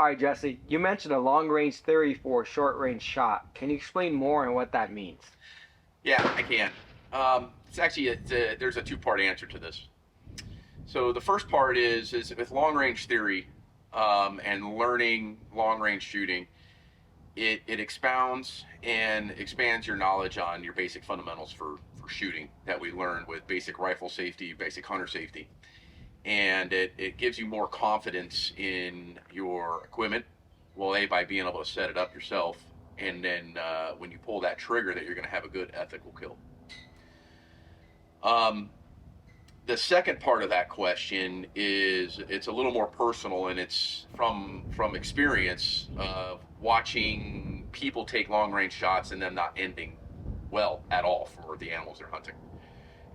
All right, Jesse, you mentioned a long-range theory for a short-range shot. Can you explain more on what that means? Yeah, I can. It's actually there's a two-part answer to this. So the first part is with long-range theory and learning long-range shooting, it expounds and expands your knowledge on your basic fundamentals for shooting that we learned with basic rifle safety, basic hunter safety. And it gives you more confidence in your equipment. Well, A, by being able to set it up yourself, and then when you pull that trigger, that you're going to have a good ethical kill. The second part of that question is it's a little more personal, and it's from experience of watching people take long range shots and them not ending well at all for the animals they're hunting.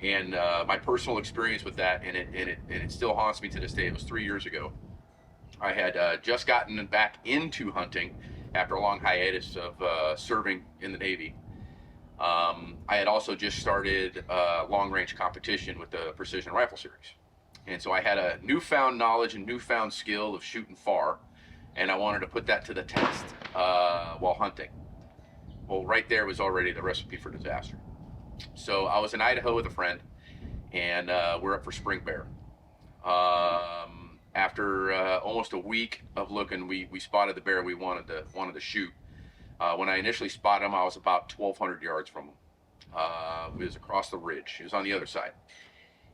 And my personal experience with that, and it still haunts me to this day. It was 3 years ago. I had just gotten back into hunting after a long hiatus of serving in the Navy. I had also just started long-range competition with the Precision Rifle Series. And so I had a newfound knowledge and newfound skill of shooting far, and I wanted to put that to the test while hunting. Well, right there was already the recipe for disaster. So I was in Idaho with a friend, and we're up for spring bear. After almost a week of looking, we spotted the bear we wanted to shoot. When I initially spotted him, I was about 1,200 yards from him. It was across the ridge. He was on the other side.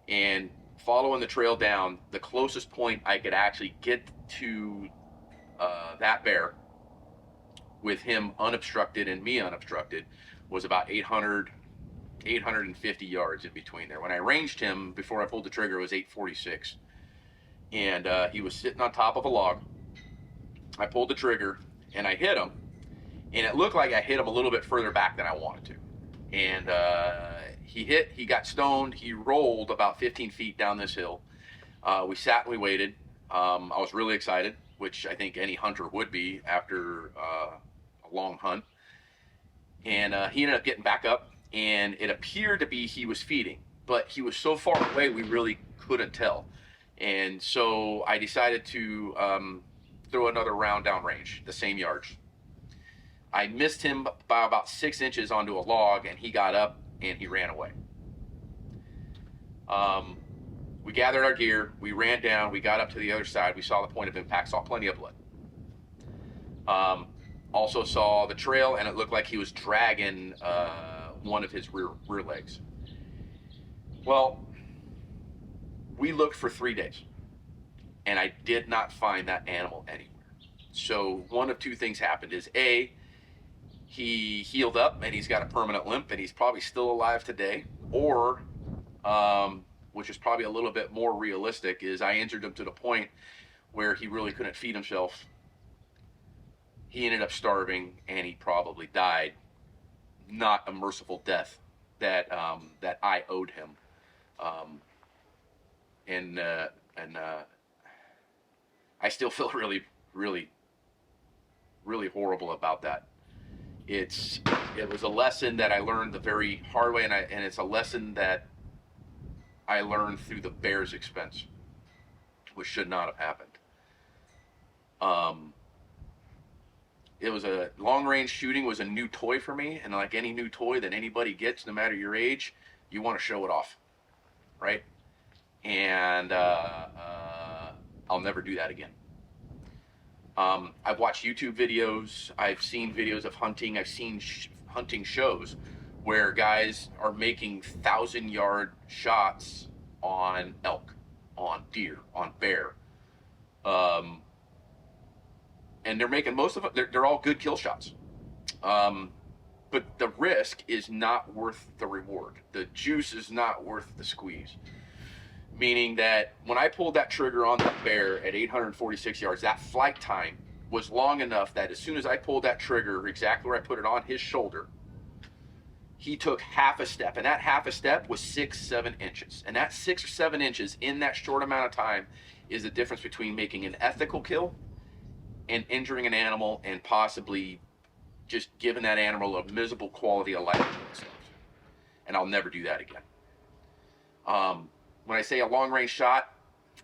And following the trail down, the closest point I could actually get to that bear with him unobstructed and me unobstructed was about 850 yards in between there. When I ranged him, before I pulled the trigger, it was 846. And he was sitting on top of a log. I pulled the trigger, and I hit him. And it looked like I hit him a little bit further back than I wanted to. And he got stoned. He rolled about 15 feet down this hill. We sat and we waited. I was really excited, which I think any hunter would be after a long hunt. And he ended up getting back up, and it appeared to be he was feeding, but he was so far away we really couldn't tell. And so I decided to throw another round downrange, the same yards. I missed him by about 6 inches onto a log, and he got up and he ran away. We gathered our gear, we ran down, we got up to the other side, we saw the point of impact, saw plenty of blood. Also saw the trail, and it looked like he was dragging one of his rear legs. Well, we looked for 3 days, and I did not find that animal anywhere. So one of two things happened is A, he healed up and he's got a permanent limp and he's probably still alive today, or which is probably a little bit more realistic, is I injured him to the point where he really couldn't feed himself. He ended up starving and he probably died. Not a merciful death that that I owed him. And I still feel really horrible about that. It was a lesson that I learned the very hard way, and it's a lesson that I learned through the bear's expense, which should not have happened. It was a long-range shooting was a new toy for me, and like any new toy that anybody gets, no matter your age, you want to show it off, right? And I'll never do that again. I've watched YouTube videos, I've seen videos of hunting, I've seen hunting shows where guys are making 1,000-yard shots on elk, on deer, on bear. And they're making most of it, they're all good kill shots. But the risk is not worth the reward. The juice is not worth the squeeze. Meaning that when I pulled that trigger on that bear at 846 yards, that flight time was long enough that as soon as I pulled that trigger exactly where I put it on his shoulder, he took half a step, and that half a step was 6-7 inches. And that 6 or 7 inches in that short amount of time is the difference between making an ethical kill and injuring an animal and possibly just giving that animal a miserable quality of life. And I'll never do that again. When I say a long range shot,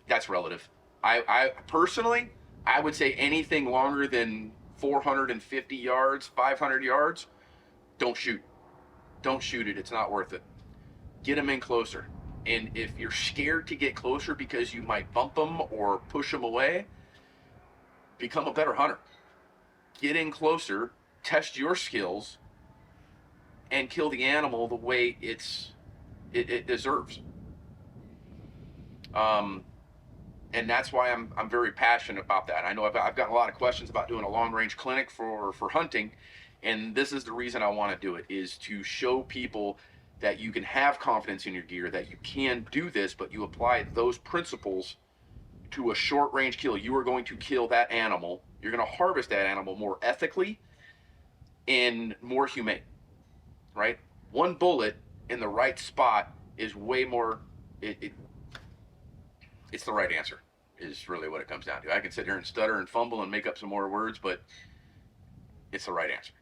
that's relative. I personally, I would say anything longer than 450 yards, 500 yards, don't shoot. Don't shoot it. It's not worth it. Get them in closer. And if you're scared to get closer because you might bump them or push them away, become a better hunter. Get in closer, test your skills, and kill the animal the way it deserves. And that's why I'm very passionate about that. I know I've gotten a lot of questions about doing a long range clinic for hunting, and this is the reason I want to do it, is to show people that you can have confidence in your gear, that you can do this, but you apply those principles to a short range kill. You are going to kill that animal. You're going to harvest that animal more ethically and more humane, right? One bullet in the right spot is way more, it's the right answer, is really what it comes down to. I can sit here and stutter and fumble and make up some more words, but it's the right answer.